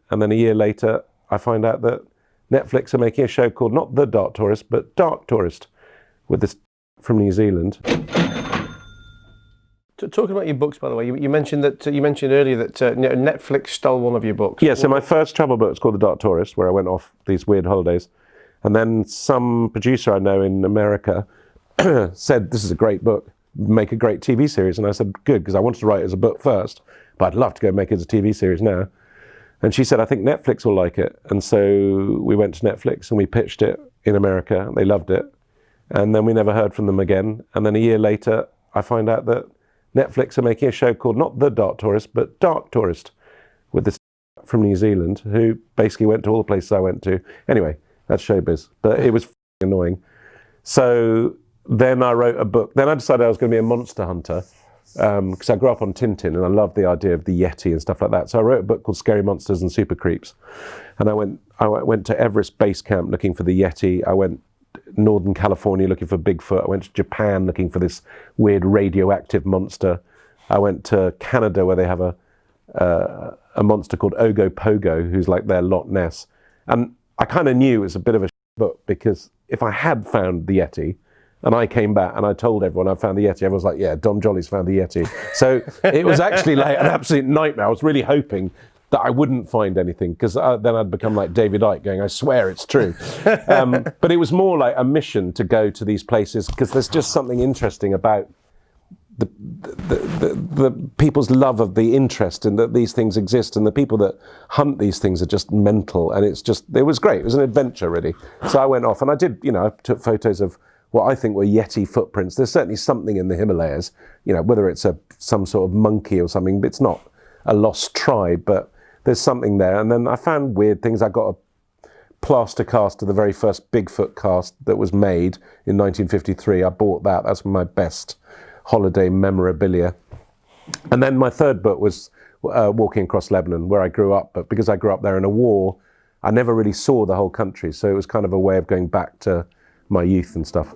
And then a year later, I find out that Netflix are making a show called not The Dark Tourist, but Dark Tourist, with this from New Zealand. Talking about your books, by the way, you mentioned earlier that Netflix stole one of your books. Yeah, so my first travel book is called The Dark Tourist, where I went off these weird holidays. And then some producer I know in America said, this is a great book, make a great TV series. And I said, good, because I wanted to write it as a book first, but I'd love to go make it as a TV series now. And she said, I think Netflix will like it. And so we went to Netflix and we pitched it in America. They loved it. And then we never heard from them again. And then a year later, I find out that Netflix are making a show called not The Dark Tourist, but Dark Tourist, with this from New Zealand who basically went to all the places I went to. Anyway, that's showbiz, but it was annoying. So then I wrote a book. Then I decided I was going to be a monster hunter because I grew up on Tintin and I loved the idea of the Yeti and stuff like that. So I wrote a book called Scary Monsters and Super Creeps. And I went to Everest Base Camp looking for the Yeti. I went Northern California looking for Bigfoot. I went to Japan looking for this weird radioactive monster. I went to Canada where they have a monster called Ogopogo, who's like their Loch Ness. And I kind of knew it was a bit of a book because if I had found the Yeti and I came back and I told everyone I found the Yeti, everyone's like, yeah, Dom Joly's found the Yeti. So it was actually like an absolute nightmare. I was really hoping that I wouldn't find anything because then I'd become like David Icke going, I swear it's true. But it was more like a mission to go to these places because there's just something interesting about the people's love of the interest in that these things exist, and the people that hunt these things are just mental, and it was great. It was an adventure, really. So I went off and I did, I took photos of what I think were Yeti footprints. There's certainly something in the Himalayas, whether it's some sort of monkey or something. It's not a lost tribe, but there's something there. And then I found weird things. I got a plaster cast of the very first Bigfoot cast that was made in 1953. I bought that. That's my best holiday memorabilia. And then my third book was Walking Across Lebanon, where I grew up. But because I grew up there in a war, I never really saw the whole country. So it was kind of a way of going back to my youth and stuff.